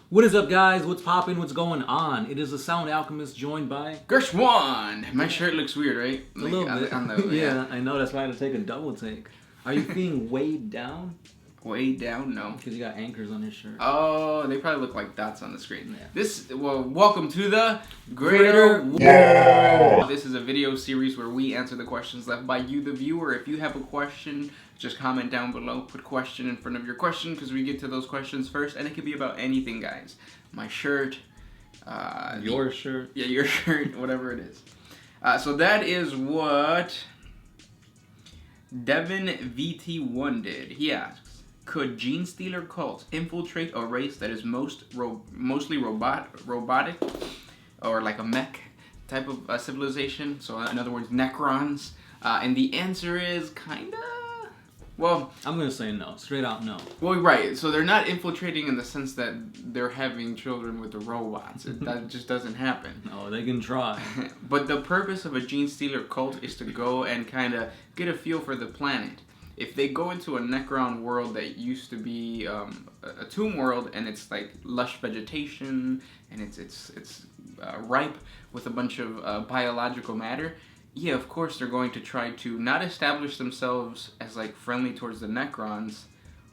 What is up, guys? What's poppin'? What's going on? It is the Sound Alchemist joined by Gershwan! My shirt looks weird, right? a little bit. Yeah, I know. That's why I had to take a double take. Are you feeling weighed down? Way down? No. Because you got anchors on your shirt. Oh, they probably look like dots on the screen. Yeah. Welcome to the Greater War! This is a video series where we answer the questions left by you, the viewer. If you have a question, just comment down below. Put question in front of your question because we get to those questions first. And it could be about anything, guys. My shirt. Your shirt. Yeah, your shirt. Whatever it is. So that is what Devin VT1 did. He asks, could Genestealer cults infiltrate a race that is mostly robotic, or like a mech type of civilization? So in other words, Necrons. And the answer is kinda. Well, I'm gonna say no. Straight out no. Well, right. So they're not infiltrating in the sense that they're having children with the robots. That just doesn't happen. No, they can try. But the purpose of a Genestealer cult is to go and kind of get a feel for the planet. If they go into a Necron world that used to be a tomb world, and it's like lush vegetation, and it's ripe with a bunch of biological matter, yeah, of course they're going to try to not establish themselves as like friendly towards the Necrons,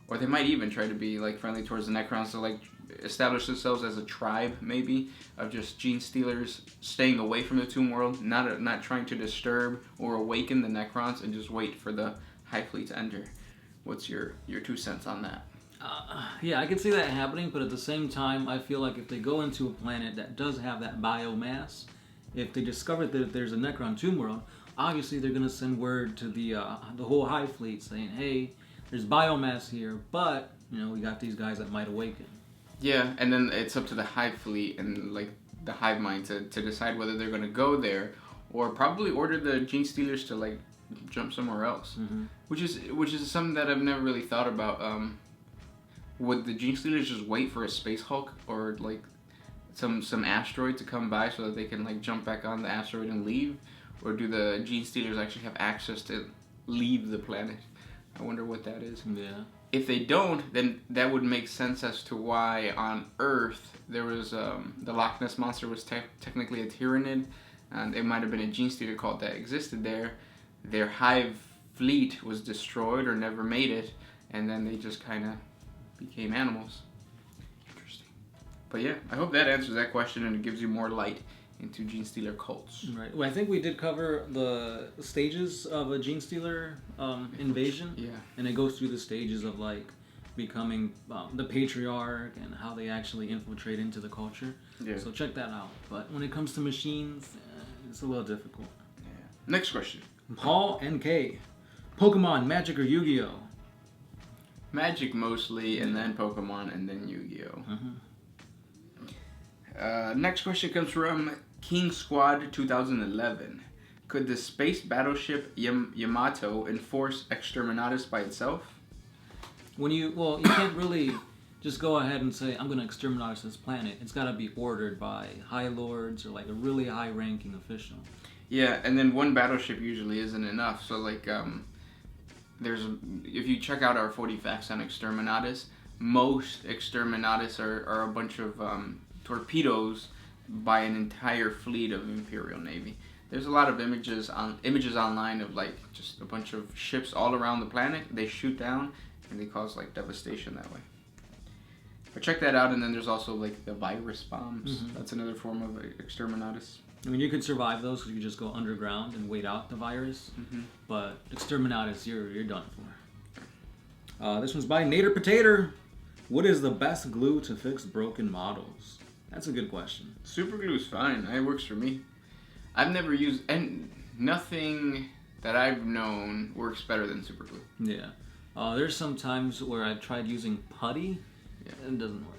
or they might even try to be like friendly towards the Necrons, so like establish themselves as a tribe maybe of just Genestealers staying away from the tomb world, not trying to disturb or awaken the Necrons, and just wait for the High Fleet to enter. What's your 2 cents on that? Yeah, I can see that happening, but at the same time, I feel like if they go into a planet that does have that biomass, if they discover that there's a Necron tomb world, obviously they're gonna send word to the whole High Fleet saying, "Hey, there's biomass here, but we got these guys that might awaken." Yeah, and then it's up to the Hive Fleet and like the Hive Mind to decide whether they're gonna go there, or probably order the Genestealers to like jump somewhere else, which is something that I've never really thought about. Would the Genestealers just wait for a Space Hulk or like some asteroid to come by so that they can like jump back on the asteroid and leave, or do the Genestealers actually have access to leave the planet? I wonder what that is. Yeah. If they don't, then that would make sense as to why on Earth there was the Loch Ness monster was technically a Tyranid, and it might have been a Genestealer cult that existed there. Their Hive fleet was destroyed or never made it, and then they just kind of became animals. Interesting. But yeah, I hope that answers that question and it gives you more light into Genestealer cults. Right. Well, I think we did cover the stages of a Genestealer invasion. Yeah. And it goes through the stages of like becoming the patriarch and how they actually infiltrate into the culture. Yeah. So check that out. But when it comes to machines, it's a little difficult. Yeah. Next question. Paul NK. Pokemon, Magic, or Yu-Gi-Oh? Magic mostly, and then Pokemon, and then Yu-Gi-Oh. Next question comes from King Squad 2011. Could the space battleship Yamato enforce Exterminators by itself? You can't really just go ahead and say, I'm going to exterminate this planet. It's got to be ordered by High Lords or like a really high-ranking official. Yeah, and then one battleship usually isn't enough. So like, if you check out our 40 facts on Exterminators, most Exterminators are a bunch of torpedoes by an entire fleet of Imperial Navy. There's a lot of images online of like just a bunch of ships all around the planet. They shoot down and they cause like devastation that way. But check that out, and then there's also like the virus bombs. That's another form of Exterminators. I mean, you could survive those because you just go underground and wait out the virus. But Exterminators, you're done for. This one's by Nader Potato. What is the best glue to fix broken models? That's a good question. Super glue is fine. It works for me. I've never used, and nothing that I've known works better than super glue. Yeah. There's some times where I've tried using putty, and it doesn't work.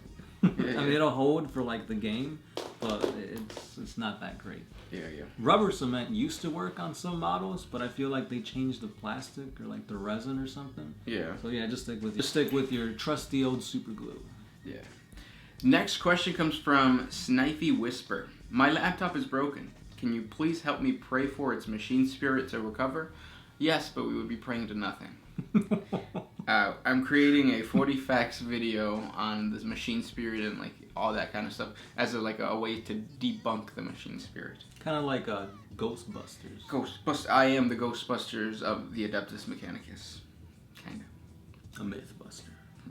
I mean, it'll hold for like the game, but it's not that great. Yeah. Rubber cement used to work on some models, but I feel like they changed the plastic or like the resin or something. Yeah. So yeah, just stick with your trusty old super glue. Yeah. Next question comes from Snifey Whisper. My laptop is broken. Can you please help me pray for its machine spirit to recover? Yes, but we would be praying to nothing. I'm creating a 40 facts video on this machine spirit and like all that kind of stuff as a way to debunk the machine spirit. Kind of like Ghostbusters. I am the Ghostbusters of the Adeptus Mechanicus. Kind of. A Mythbuster.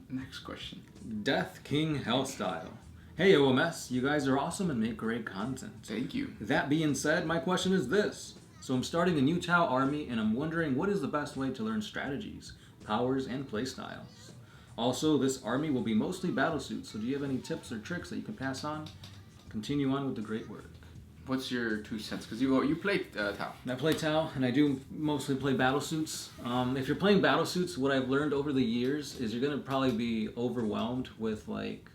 Next question. Death King Hellstyle. Hey OMS, you guys are awesome and make great content. Thank you. That being said, my question is this. So I'm starting a new Tau army and I'm wondering what is the best way to learn strategies, powers, and playstyles. Also, this army will be mostly battlesuits, so do you have any tips or tricks that you can pass on? Continue on with the great work. What's your 2 cents? Because you play Tau. I play Tau, and I do mostly play battlesuits. If you're playing battlesuits, what I've learned over the years is you're going to probably be overwhelmed with, like,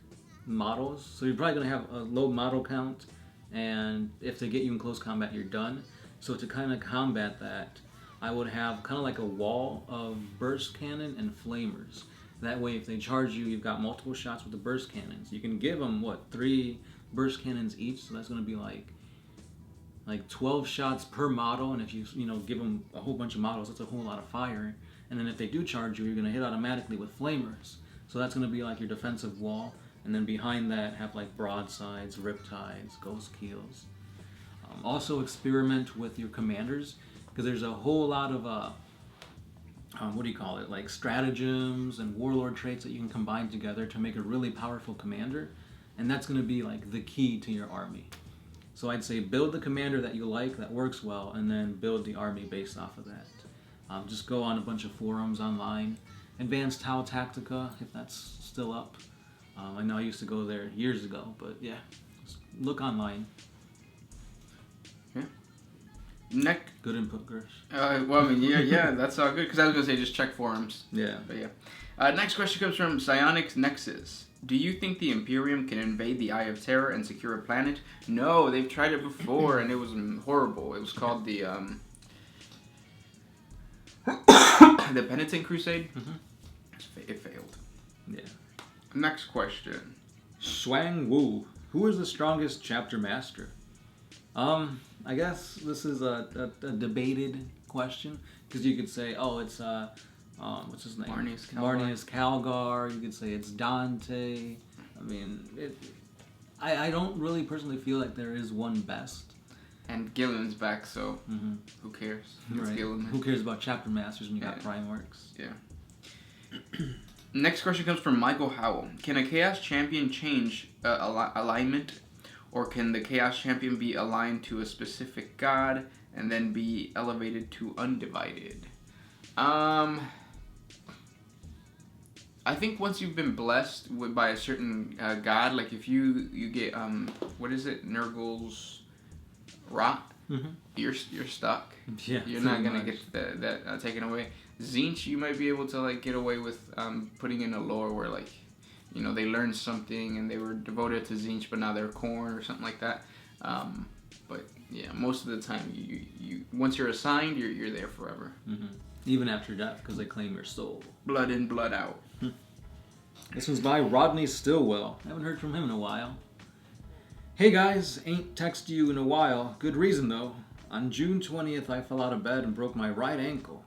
models. So you're probably going to have a low model count, and if they get you in close combat, you're done. So to kind of combat that, I would have kind of like a wall of burst cannon and flamers. That way, if they charge you, you've got multiple shots with the burst cannons. You can give them, 3 burst cannons each, so that's going to be like 12 shots per model, and if you give them a whole bunch of models, that's a whole lot of fire. And then if they do charge you, you're going to hit automatically with flamers. So that's going to be like your defensive wall, and then behind that have like broadsides, riptides, ghost keels. Also experiment with your commanders, because there's a whole lot of like stratagems and warlord traits that you can combine together to make a really powerful commander, and that's going to be like the key to your army. So I'd say build the commander that you like, that works well, and then build the army based off of that. Just go on a bunch of forums online. Advanced Tau Tactica, if that's still up. I know I used to go there years ago, but yeah, just look online. Yeah. Good input, Gersh. Well, I mean, yeah, that's all good, because I was going to say just check forums. Yeah. But yeah. Next question comes from Psionics Nexus. Do you think the Imperium can invade the Eye of Terror and secure a planet? No, they've tried it before, and it was horrible. It was called the the Penitent Crusade. Mm-hmm. It failed. Yeah. Next question. Shuang Wu. Who is the strongest chapter master? I guess this is a debated question, because you could say, oh, it's what's his name? Marnius Calgar. You could say it's Dante. I mean, I don't really personally feel like there is one best. And Gillen's back, so who cares? It's right. Gillen. Who cares about chapter masters when you got Prime Works? Yeah. Next question comes from Michael Howell. Can a Chaos Champion change alignment, or can the Chaos Champion be aligned to a specific god and then be elevated to undivided? I think once you've been blessed by a certain god, like if you get what is it, Nurgle's Rot, you're stuck. Yeah, you're not gonna get that taken away. Tzeentch, you might be able to like get away with putting in a lore where like, you know, they learned something and they were devoted to Tzeentch, but now they're Khorne or something like that. But yeah, most of the time, you once you're assigned, you're there forever. Even after death, because they claim your soul. Blood in, blood out. This one's by Rodney Stillwell. I haven't heard from him in a while. Hey guys, ain't texted you in a while. Good reason though. On June 20th, I fell out of bed and broke my right ankle.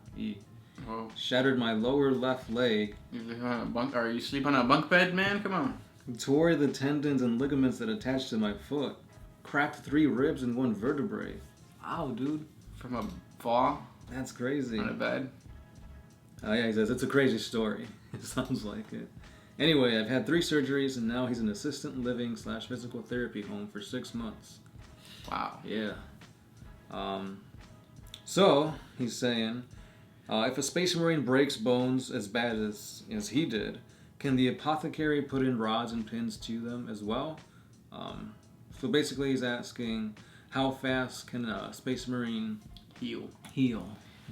Whoa. Shattered my lower left leg. Are you sleep on a bunk bed, man? Come on. Tore the tendons and ligaments that attached to my foot. Cracked 3 ribs and 1 vertebrae. Ow, dude. From a fall? That's crazy. On a bed? Oh yeah, he says, it's a crazy story. It sounds like it. Anyway, I've had 3 surgeries and now he's in assistant living / physical therapy home for 6 months. Wow. Yeah. So, he's saying, if a Space Marine breaks bones as bad as he did, can the apothecary put in rods and pins to them as well? So basically he's asking, how fast can a Space Marine heal?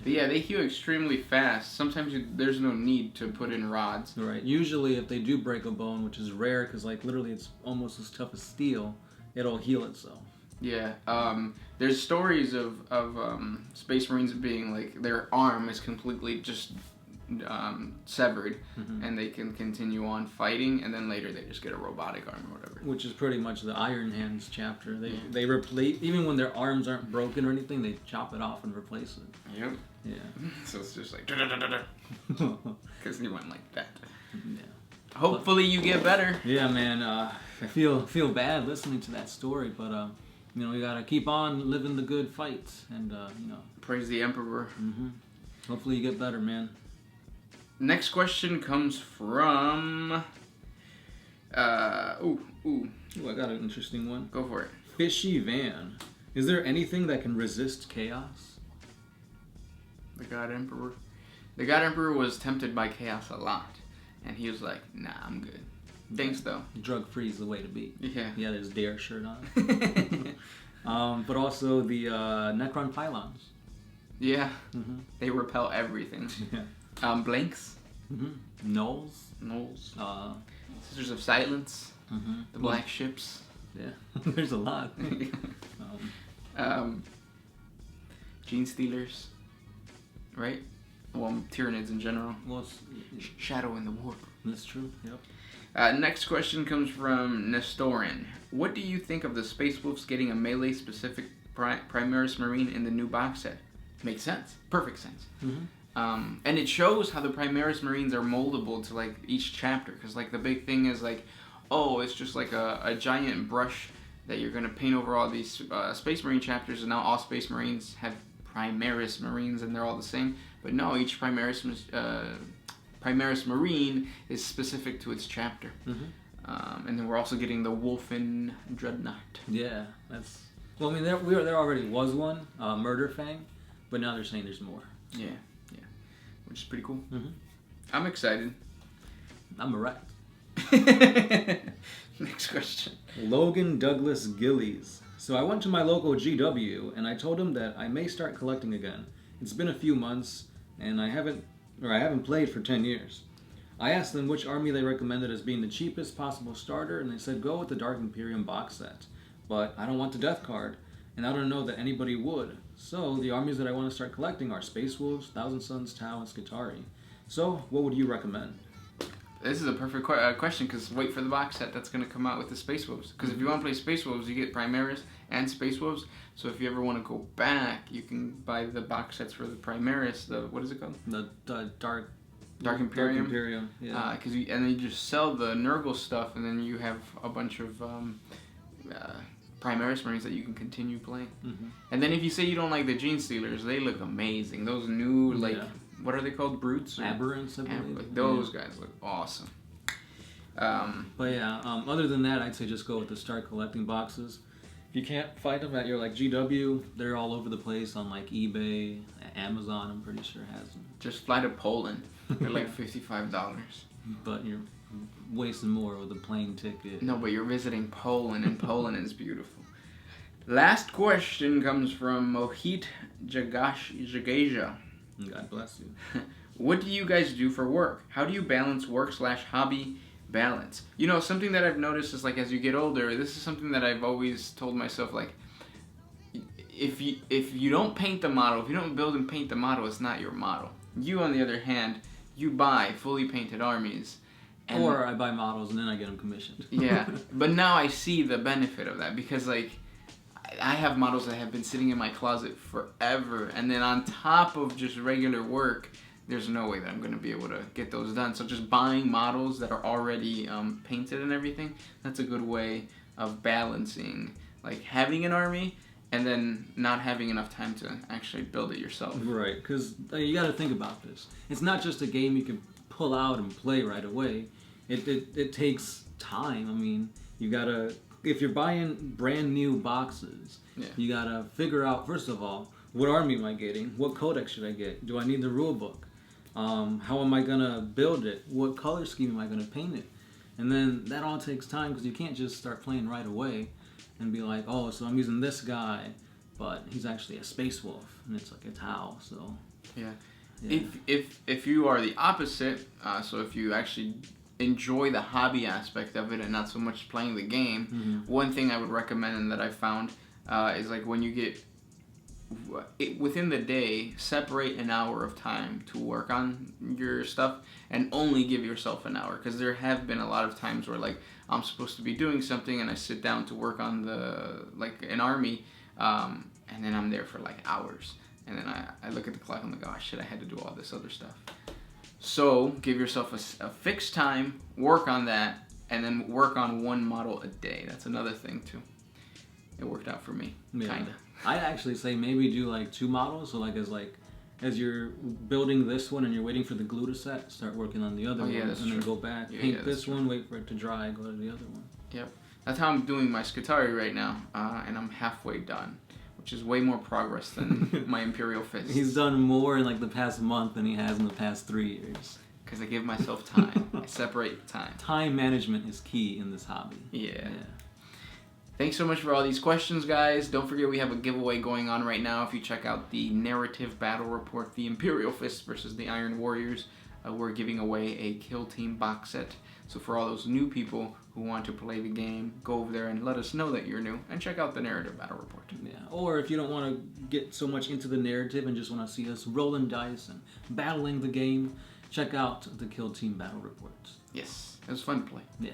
But yeah, they heal extremely fast. Sometimes there's no need to put in rods. Right. Usually if they do break a bone, which is rare because like literally it's almost as tough as steel, it'll heal itself. Yeah. There's stories of Space Marines being like their arm is completely just severed, and they can continue on fighting, and then later they just get a robotic arm or whatever. Which is pretty much the Iron Hands chapter. They replace, even when their arms aren't broken or anything, they chop it off and replace it. Yep. Yeah. So it's just like because he went like that. Yeah. Hopefully you get better. Yeah, man. I feel bad listening to that story, but you know, we gotta keep on living the good fights, and you know, praise the Emperor. Hopefully you get better, man. Next question comes from Ooh, I got an interesting one. go for it. Fishy Van. Is there anything that can resist chaos? The God Emperor. The God Emperor was tempted by chaos a lot, and he was like, "Nah, I'm good. Thanks, though." Drug free is the way to be. Yeah. He had his Dare shirt on. But also the Necron pylons. Yeah. They repel everything. Yeah. Blanks. Knolls. Sisters of Silence. The Black Ships. Yeah. There's a lot. Genestealers. Right? Well, Tyranids in general. Well, Shadow in the Warp. that's true. Yep. Next question comes from Nestorin. What do you think of the Space Wolves getting a melee-specific Primaris Marine in the new box set? Makes sense. Perfect sense. And it shows how the Primaris Marines are moldable to like each chapter, because like the big thing is like, oh, it's just like a giant brush that you're gonna paint over all these Space Marine chapters, and now all Space Marines have Primaris Marines and they're all the same. But no, each Primaris Marine is specific to its chapter. And then we're also getting the Wolfen Dreadnought. Yeah, that's. Well, I mean, there already was one, Murder Fang, but now they're saying there's more. Yeah, which is pretty cool. I'm excited. I'm erect. Next question. Logan Douglas Gillies. So I went to my local GW and I told him that I may start collecting again. It's been a few months and I haven't played for 10 years. I asked them which army they recommended as being the cheapest possible starter, and they said go with the Dark Imperium box set. But I don't want the Death card, and I don't know that anybody would. So the armies that I want to start collecting are Space Wolves, Thousand Suns, Tau, and Skitarii. So what would you recommend? This is a perfect question, because wait for the box set that's going to come out with the Space Wolves. Because if you want to play Space Wolves, you get Primaris and Space Wolves. So if you ever want to go back, you can buy the box sets for the Primaris. What is it called? The Dark Imperium. Dark Imperium, yeah. And then you just sell the Nurgle stuff, and then you have a bunch of Primaris Marines that you can continue playing. And then if you say you don't like the Genestealers, they look amazing. Those new, what are they called? Brutes? Aberrants, I believe. Those guys look awesome. But yeah, other than that, I'd say just go with the start collecting boxes. If you can't find them at your like GW, they're all over the place on like eBay, Amazon. I'm pretty sure has them. Just fly to Poland. They're like $55. But you're wasting more with a plane ticket. No, but you're visiting Poland, and Poland is beautiful. Last question comes from Mohit Jagasia. God bless you. What do you guys do for work? How do you balance work/hobby balance? You know, something that I've noticed is like as you get older, this is something that I've always told myself, like, if you don't paint the model, if you don't build and paint the model, it's not your model. You, on the other hand, you buy fully painted armies. Or I buy models and then I get them commissioned. Yeah, but now I see the benefit of that, because like I have models that have been sitting in my closet forever, and then on top of just regular work, there's no way that I'm going to be able to get those done. So just buying models that are already painted and everything, that's a good way of balancing like having an army and then not having enough time to actually build it yourself. Right, because you got to think about this. It's not just a game you can pull out and play right away. It takes time. I mean, you got to, if you're buying brand new boxes, you got to figure out, first of all, what army am I getting? What codex should I get? Do I need the rule book? How am I going to build it? What color scheme am I going to paint it? And then that all takes time, because you can't just start playing right away and be like, oh, so I'm using this guy, but he's actually a Space Wolf, and it's like a Tau, so... Yeah. If you are the opposite, so if you actually enjoy the hobby aspect of it and not so much playing the game, one thing I would recommend and that I found is like when you get... within the day, separate an hour of time to work on your stuff and only give yourself an hour, because there have been a lot of times where like I'm supposed to be doing something and I sit down to work on an army, and then I'm there for like hours, and then I look at the clock and I'm like, oh shit, I had to do all this other stuff. So give yourself a fixed time, work on that, and then work on one model a day. That's another thing too. It worked out for me, kinda. I'd actually say maybe do like 2 models. So as you're building this one and you're waiting for the glue to set, start working on the other one, and then go back, paint this one, wait for it to dry, go to the other one. Yep, that's how I'm doing my Skitarii right now, and I'm halfway done, which is way more progress than my Imperial Fist. He's done more in like the past month than he has in the past 3 years. Because I give myself time. I separate time. Time management is key in this hobby. Yeah. Thanks so much for all these questions, guys. Don't forget we have a giveaway going on right now. If you check out the narrative battle report, the Imperial Fist versus the Iron Warriors, we're giving away a Kill Team box set. So for all those new people who want to play the game, go over there and let us know that you're new and check out the narrative battle report. Yeah. Or if you don't want to get so much into the narrative and just want to see us rolling dice and battling the game, check out the Kill Team battle reports. Yes, it was fun to play. Yeah.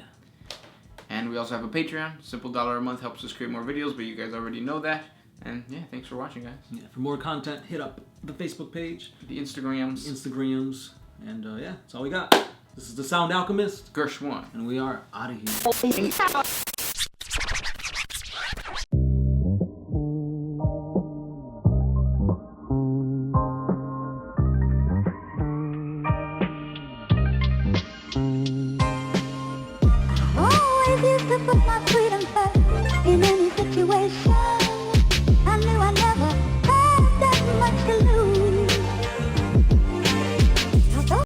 And we also have a Patreon. Simple $1 a month helps us create more videos, but you guys already know that. And yeah, thanks for watching, guys. Yeah, for more content, hit up the Facebook page, the Instagrams, and yeah, that's all we got. This is the Sound Alchemist, Gershwan, and we are out of here. Oh, I used to put my freedom